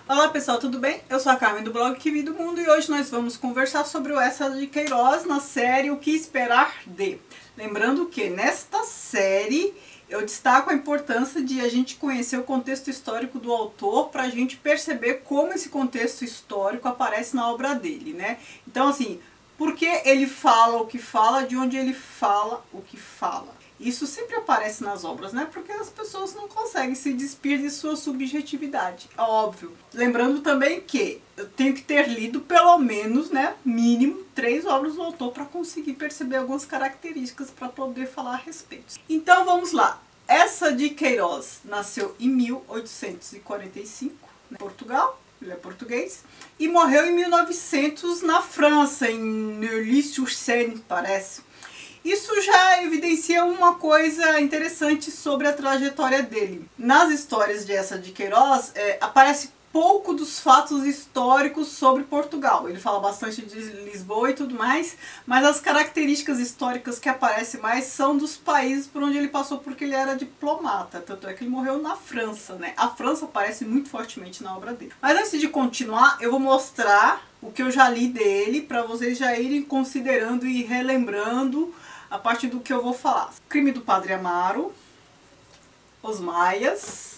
Olá pessoal, tudo bem? Eu sou a Carmen do blog Que Vi do Mundo e hoje nós vamos conversar sobre o Eça de Queiroz na série O Que Esperar de. Lembrando que nesta série eu destaco a importância de a gente conhecer o contexto histórico do autor para a gente perceber como esse contexto histórico aparece na obra dele, né? Então assim, por que ele fala o que fala, de onde ele fala o que fala? Isso sempre aparece nas obras, né? Porque as pessoas não conseguem se despir de sua subjetividade, é óbvio. Lembrando também que eu tenho que ter lido pelo menos, né, mínimo 3 obras do autor para conseguir perceber algumas características para poder falar a respeito. Então vamos lá. Eça de Queiroz nasceu em 1845, em Portugal. Ele é português. E morreu em 1900 na França, em Neuilly-sur-Seine, parece. Isso já evidencia uma coisa interessante sobre a trajetória dele. Nas histórias de Eça de Queiroz, aparece pouco dos fatos históricos sobre Portugal. Ele fala bastante de Lisboa e tudo mais, mas as características históricas que aparecem mais são dos países por onde ele passou, porque ele era diplomata. Tanto é que ele morreu na França, né? A França aparece muito fortemente na obra dele. Mas antes de continuar, eu vou mostrar o que eu já li dele, para vocês já irem considerando e relembrando a partir do que eu vou falar. Crime do Padre Amaro, Os Maias,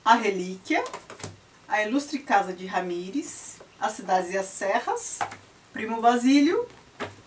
A Relíquia, A Ilustre Casa de Ramírez, As Cidades e as Serras, Primo Basílio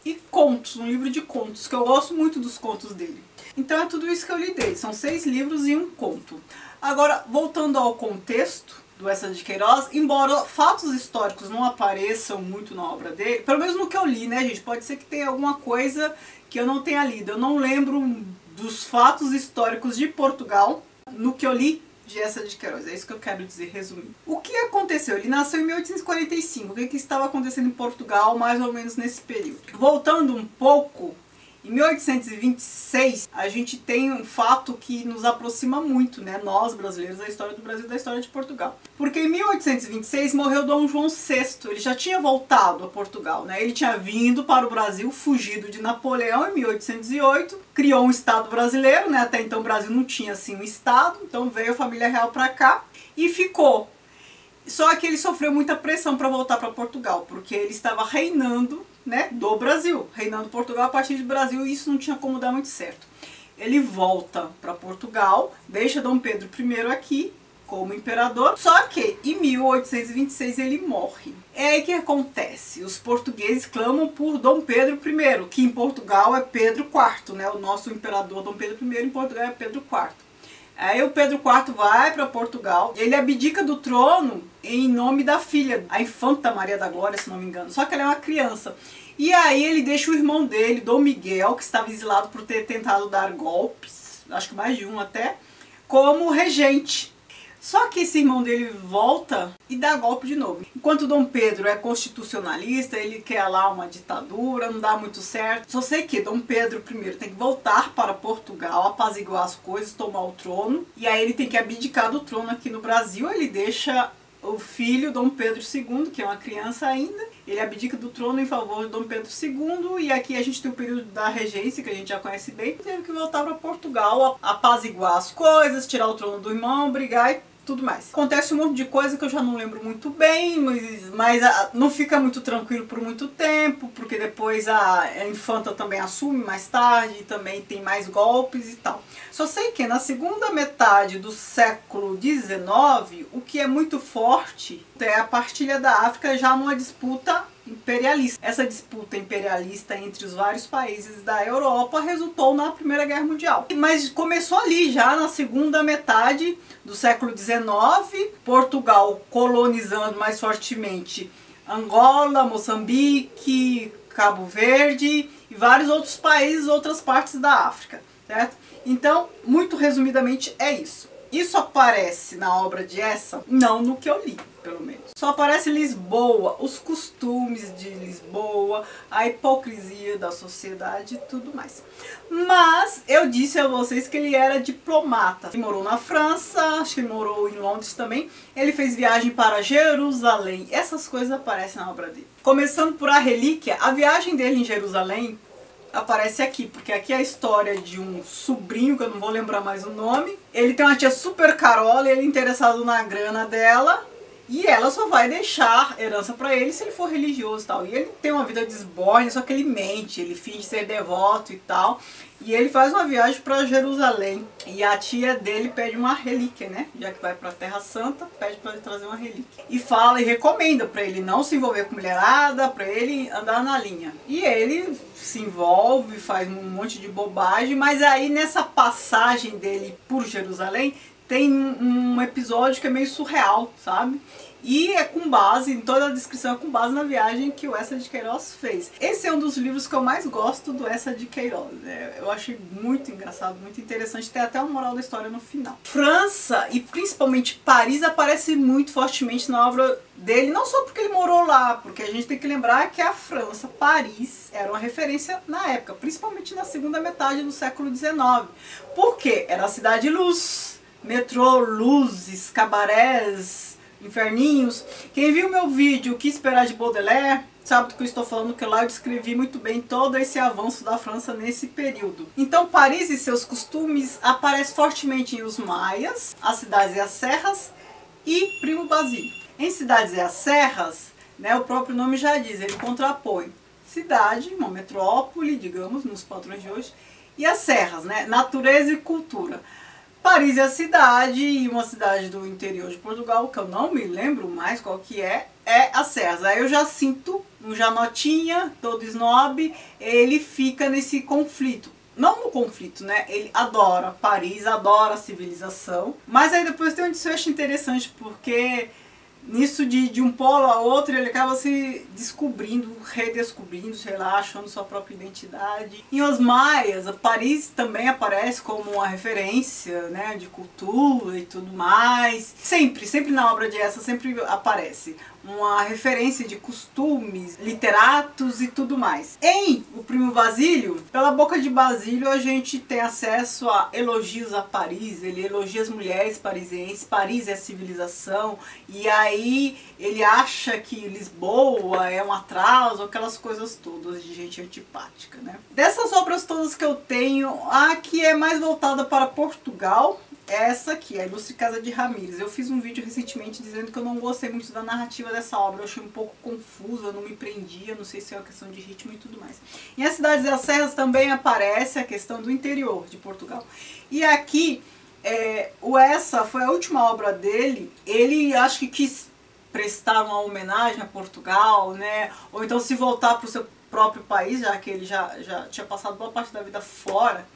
e Contos, um livro de contos, que eu gosto muito dos contos dele. Então é tudo isso que eu li dele, são 6 livros e um conto. Agora, voltando ao contexto do Eça de Queiroz, embora fatos históricos não apareçam muito na obra dele, pelo menos no que eu li, né, gente? Pode ser que tenha alguma coisa que eu não tenha lido. Eu não lembro dos fatos históricos de Portugal no que eu li de Eça de Queiroz. É isso que eu quero dizer, resumindo. O que aconteceu? Ele nasceu em 1845. O que estava acontecendo em Portugal mais ou menos nesse período? Voltando um pouco, em 1826, a gente tem um fato que nos aproxima muito, né, nós brasileiros, da história do Brasil e da história de Portugal. Porque em 1826 morreu Dom João VI, ele já tinha voltado a Portugal, né, ele tinha vindo para o Brasil, fugido de Napoleão em 1808, criou um Estado brasileiro, né, até então o Brasil não tinha assim um Estado, então veio a família real para cá e ficou. Só que ele sofreu muita pressão para voltar para Portugal, porque ele estava reinando, né, do Brasil, reinando Portugal a partir do Brasil, e isso não tinha como dar muito certo. Ele volta para Portugal, deixa Dom Pedro I aqui como imperador, só que em 1826 ele morre. É aí que acontece, os portugueses clamam por Dom Pedro I, que em Portugal é Pedro IV, né, o nosso imperador Dom Pedro I em Portugal é Pedro IV. Aí o Pedro IV vai para Portugal, ele abdica do trono em nome da filha, a infanta Maria da Glória, se não me engano, só que ela é uma criança. E aí ele deixa o irmão dele, Dom Miguel, que estava exilado por ter tentado dar golpes, acho que mais de um até, como regente. Só que esse irmão dele volta e dá golpe de novo. Enquanto Dom Pedro é constitucionalista, ele quer lá uma ditadura, não dá muito certo. Só sei que Dom Pedro I tem que voltar para Portugal, apaziguar as coisas, tomar o trono. E aí ele tem que abdicar do trono aqui no Brasil. Ele deixa o filho, Dom Pedro II, que é uma criança ainda, ele abdica do trono em favor de Dom Pedro II, e aqui a gente tem o período da regência, que a gente já conhece bem, teve que voltar para Portugal, apaziguar as coisas, tirar o trono do irmão, brigar e tudo mais. Acontece um monte de coisa que eu já não lembro muito bem, mas não fica muito tranquilo por muito tempo, porque depois a infanta também assume mais tarde, e também tem mais golpes e tal. Só sei que na segunda metade do século XIX, o que é muito forte é a partilha da África já numa disputa imperialista. Essa disputa imperialista entre os vários países da Europa resultou na Primeira Guerra Mundial. Mas começou ali já na segunda metade do século XIX, Portugal colonizando mais fortemente Angola, Moçambique, Cabo Verde e vários outros países, outras partes da África, certo? Então, muito resumidamente, é isso. Isso aparece na obra de Eça? Não no que eu li, pelo menos. Só aparece Lisboa, os costumes de Lisboa, a hipocrisia da sociedade e tudo mais. Mas eu disse a vocês que ele era diplomata. Ele morou na França, acho que ele morou em Londres também. Ele fez viagem para Jerusalém. Essas coisas aparecem na obra dele. Começando por A Relíquia, a viagem dele em Jerusalém aparece aqui, porque aqui é a história de um sobrinho, que eu não vou lembrar mais o nome. Ele tem uma tia super carola, ele é interessado na grana dela, e ela só vai deixar herança pra ele se ele for religioso e tal. E ele tem uma vida de esbórnia, só que ele mente, ele finge ser devoto e tal. E ele faz uma viagem para Jerusalém. E a tia dele pede uma relíquia, né? Já que vai para a Terra Santa, pede para ele trazer uma relíquia. E fala e recomenda para ele não se envolver com mulherada, para ele andar na linha. E ele se envolve, faz um monte de bobagem, mas aí nessa passagem dele por Jerusalém, tem um episódio que é meio surreal, sabe? E é com base, em toda a descrição é com base na viagem que o Eça de Queiroz fez. Esse é um dos livros que eu mais gosto do Eça de Queiroz. Eu achei muito engraçado, muito interessante, tem até uma moral da história no final. França, e principalmente Paris, aparece muito fortemente na obra dele, não só porque ele morou lá, porque a gente tem que lembrar que a França, Paris, era uma referência na época, principalmente na segunda metade do século XIX. Por quê? Era a cidade de luz, metrô, luzes, cabarés, inferninhos. Quem viu meu vídeo O que esperar de Baudelaire sabe do que eu estou falando, que lá eu descrevi muito bem todo esse avanço da França nesse período. Então Paris e seus costumes aparecem fortemente em Os Maias, As Cidades e as Serras e Primo Basílio. Em Cidades e as Serras, né, o próprio nome já diz, ele contrapõe cidade, uma metrópole, digamos, nos padrões de hoje, e as serras, né, natureza e cultura. Paris é a cidade, e uma cidade do interior de Portugal, que eu não me lembro mais qual que é as serras. Aí eu já sinto, um Janotinha, todo snob, ele fica nesse conflito. Não no conflito, né? Ele adora Paris, adora a civilização. Mas aí depois tem um desfecho interessante, porque nisso de um polo a outro ele acaba se descobrindo, redescobrindo, sei lá, achando sua própria identidade. Em Os Maias, Paris também aparece como uma referência, né, de cultura e tudo mais. Sempre na obra de Eça sempre aparece uma referência de costumes, literatos e tudo mais. Em O Primo Basílio, pela boca de Basílio a gente tem acesso a elogios a Paris, ele elogia as mulheres parisienses, Paris é a civilização, e aí ele acha que Lisboa é um atraso, aquelas coisas todas de gente antipática, né? Dessas obras todas que eu tenho, a que é mais voltada para Portugal, essa aqui, A Ilustre Casa de Ramírez. Eu fiz um vídeo recentemente dizendo que eu não gostei muito da narrativa dessa obra, eu achei um pouco confusa, não me prendia, não sei se é uma questão de ritmo e tudo mais. Em As Cidades e as Serras também aparece a questão do interior de Portugal. E aqui, o Eça foi a última obra dele, ele acho que quis prestar uma homenagem a Portugal, né? Ou então se voltar para o seu próprio país, já que ele já tinha passado boa parte da vida fora.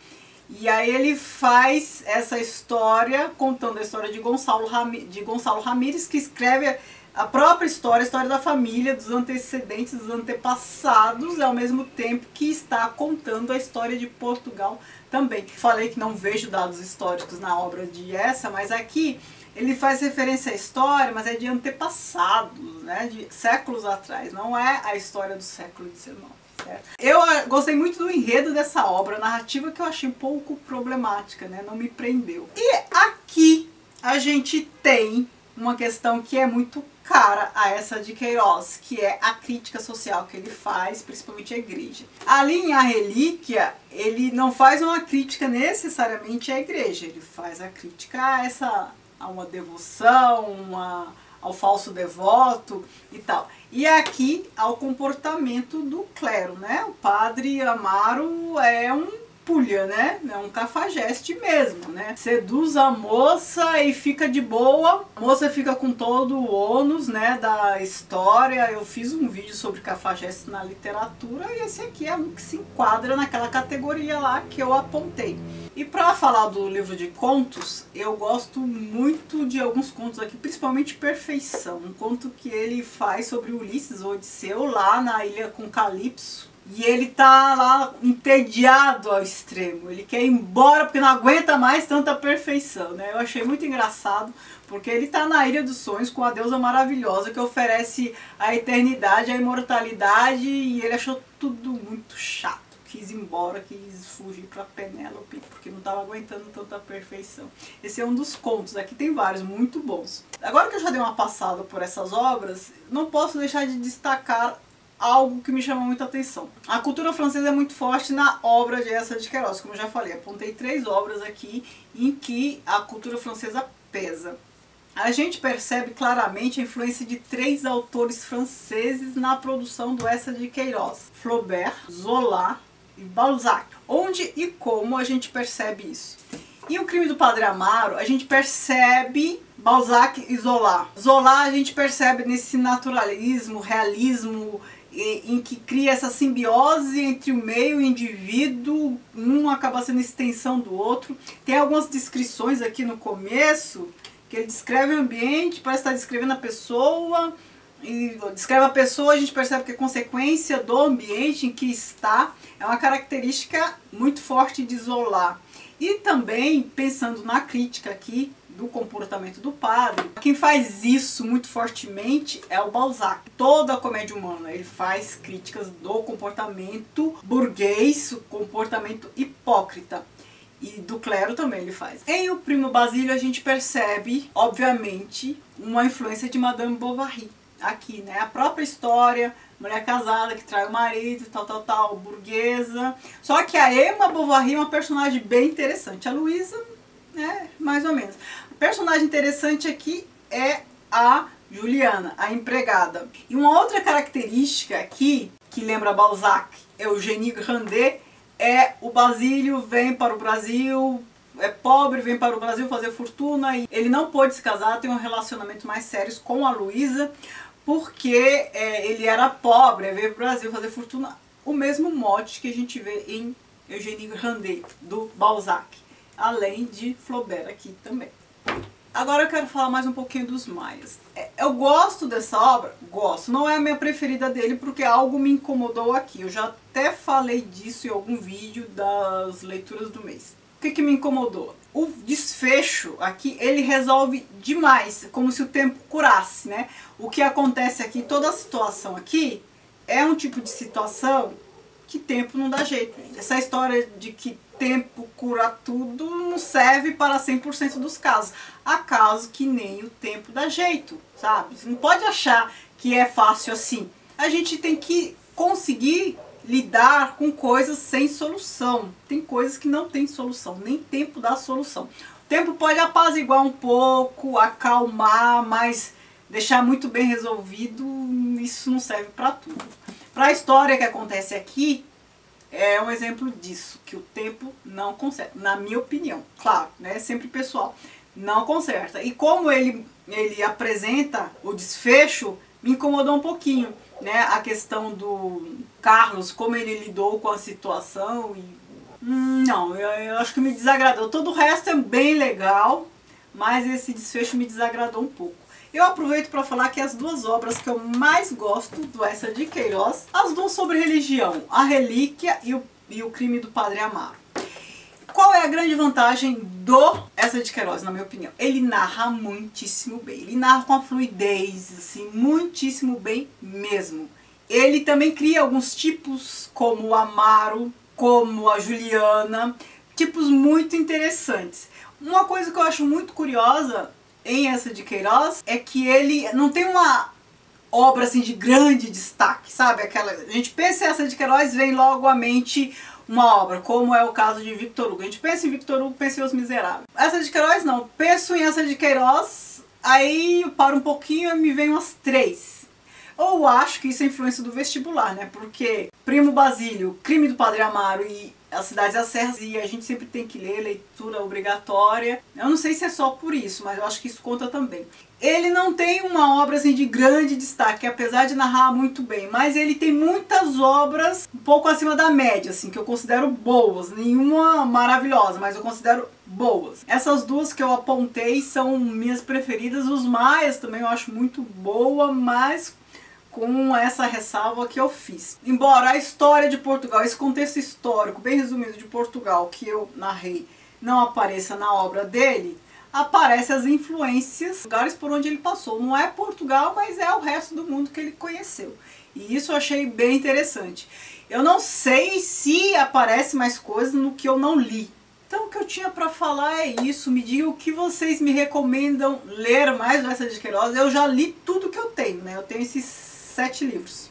E aí ele faz essa história, contando a história de Gonçalo Ramírez, que escreve a própria história, a história da família, dos antecedentes, dos antepassados, ao mesmo tempo que está contando a história de Portugal também. Falei que não vejo dados históricos na obra de Eça, mas aqui ele faz referência à história, mas é de antepassados, né, de séculos atrás, não é a história do século XIX. Eu gostei muito do enredo dessa obra, narrativa que eu achei um pouco problemática, né? Não me prendeu. E aqui a gente tem uma questão que é muito cara a Eça de Queiroz, que é a crítica social que ele faz, principalmente à igreja. Ali em A Relíquia, ele não faz uma crítica necessariamente à igreja, ele faz a crítica a uma devoção, ao falso devoto e tal. E aqui ao comportamento do clero, né? O padre Amaro é um pulha, né? É um cafajeste mesmo, né? Seduz a moça e fica de boa. A moça fica com todo o ônus, né, da história. Eu fiz um vídeo sobre cafajeste na literatura e esse aqui é um que se enquadra naquela categoria lá que eu apontei. E para falar do livro de contos, eu gosto muito de alguns contos aqui, principalmente Perfeição, um conto que ele faz sobre Ulisses, o Odisseu, lá na ilha com Calipso. E ele tá lá entediado ao extremo, ele quer ir embora porque não aguenta mais tanta perfeição, né? Eu achei muito engraçado, porque ele tá na Ilha dos Sonhos com a deusa maravilhosa que oferece a eternidade, a imortalidade, e ele achou tudo muito chato. Quis ir embora, quis fugir para Penélope, porque não estava aguentando tanta perfeição. Esse é um dos contos, aqui tem vários muito bons. Agora que eu já dei uma passada por essas obras, não posso deixar de destacar algo que me chama muita atenção. A cultura francesa é muito forte na obra de Eça de Queiroz, como eu já falei. Apontei 3 obras aqui em que a cultura francesa pesa. A gente percebe claramente a influência de 3 autores franceses na produção do Eça de Queiroz: Flaubert, Zola e Balzac. Onde e como a gente percebe isso? Em O Crime do Padre Amaro, a gente percebe Balzac e Zola. Zola a gente percebe nesse naturalismo, realismo, em que cria essa simbiose entre o meio e o indivíduo, um acaba sendo extensão do outro. Tem algumas descrições aqui no começo, que ele descreve o ambiente, parece estar descrevendo a pessoa, e descreve a pessoa, a gente percebe que é consequência do ambiente em que está. É uma característica muito forte de Zola. E também, pensando na crítica aqui do comportamento do padre, quem faz isso muito fortemente é o Balzac. Toda a comédia humana, ele faz críticas do comportamento burguês, o comportamento hipócrita. E do clero também ele faz. Em O Primo Basílio a gente percebe, obviamente, uma influência de Madame Bovary. Aqui, né? A própria história, mulher casada que trai o marido, tal, burguesa. Só que a Emma Bovary é uma personagem bem interessante. A Luísa, né, mais ou menos. O personagem interessante aqui é a Juliana, a empregada. E uma outra característica aqui, que lembra Balzac, Eugénie Grandet, é o Basílio vem para o Brasil, é pobre, vem para o Brasil fazer fortuna, e ele não pôde se casar, tem um relacionamento mais sério com a Luísa, porque ele era pobre, veio para o Brasil fazer fortuna. O mesmo mote que a gente vê em Eugénie Grandet, do Balzac, além de Flaubert aqui também. Agora eu quero falar mais um pouquinho dos Maias. Eu gosto dessa obra? Gosto. Não é a minha preferida dele porque algo me incomodou aqui. Eu já até falei disso em algum vídeo das leituras do mês. O que me incomodou? O desfecho aqui, ele resolve demais, como se o tempo curasse, né? O que acontece aqui, toda a situação aqui, é um tipo de situação que tempo não dá jeito. Essa história de que tempo cura tudo não serve para 100% dos casos. Há casos que nem o tempo dá jeito, sabe? Você não pode achar que é fácil assim. A gente tem que conseguir lidar com coisas sem solução. Tem coisas que não tem solução, nem tempo dá solução. O tempo pode apaziguar um pouco, acalmar, mas deixar muito bem resolvido, isso não serve para tudo. Para a história que acontece aqui, é um exemplo disso, que o tempo não conserta, na minha opinião. Claro, né, sempre pessoal, não conserta. E como ele apresenta o desfecho, me incomodou um pouquinho, né, a questão do Carlos, como ele lidou com a situação. E não, eu acho que me desagradou. Todo o resto é bem legal, mas esse desfecho me desagradou um pouco. Eu aproveito para falar que as 2 obras que eu mais gosto do Eça de Queiroz, as 2 sobre religião, A Relíquia e o Crime do Padre Amaro. Qual é a grande vantagem do Eça de Queiroz, na minha opinião? Ele narra muitíssimo bem, ele narra com a fluidez, assim, muitíssimo bem mesmo. Ele também cria alguns tipos, como o Amaro, como a Juliana, tipos muito interessantes. Uma coisa que eu acho muito curiosa em Eça de Queiroz é que ele não tem uma obra assim de grande destaque, sabe? A gente pensa em Eça de Queiroz, vem logo à mente uma obra, como é o caso de Victor Hugo. A gente pensa em Victor Hugo, pensa em Os Miseráveis. Eça de Queiroz não, penso em Eça de Queiroz, aí eu paro um pouquinho e me vem umas 3. Ou acho que isso é influência do vestibular, né? Porque Primo Basílio, Crime do Padre Amaro e As Cidades e as Serras, e a gente sempre tem que ler, leitura obrigatória. Eu não sei se é só por isso, mas eu acho que isso conta também. Ele não tem uma obra assim de grande destaque, apesar de narrar muito bem, mas ele tem muitas obras um pouco acima da média, assim, que eu considero boas. Nenhuma maravilhosa, mas eu considero boas. Essas 2 que eu apontei são minhas preferidas. Os Maias também eu acho muito boa, mas com essa ressalva que eu fiz. Embora a história de Portugal, esse contexto histórico bem resumido de Portugal que eu narrei, não apareça na obra dele, aparecem as influências, lugares por onde ele passou. Não é Portugal, mas é o resto do mundo que ele conheceu. E isso eu achei bem interessante. Eu não sei se aparece mais coisas no que eu não li. Então o que eu tinha para falar é isso. Me digam o que vocês me recomendam ler mais do Eça de Queiroz. Eu já li tudo que eu tenho, né? Eu tenho esses 7 livros.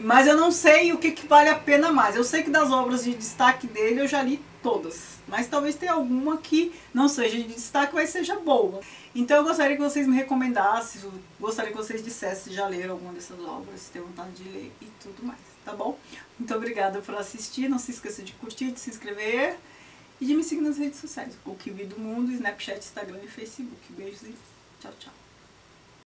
Mas eu não sei o que vale a pena mais. Eu sei que das obras de destaque dele eu já li todas. Mas talvez tenha alguma que não seja de destaque, mas seja boa. Então eu gostaria que vocês me recomendassem, gostaria que vocês dissessem se já leram alguma dessas obras, se tem vontade de ler e tudo mais, tá bom? Muito obrigada por assistir, não se esqueça de curtir, de se inscrever e de me seguir nas redes sociais. O Que Vi do Mundo, Snapchat, Instagram e Facebook. Beijos e tchau, tchau.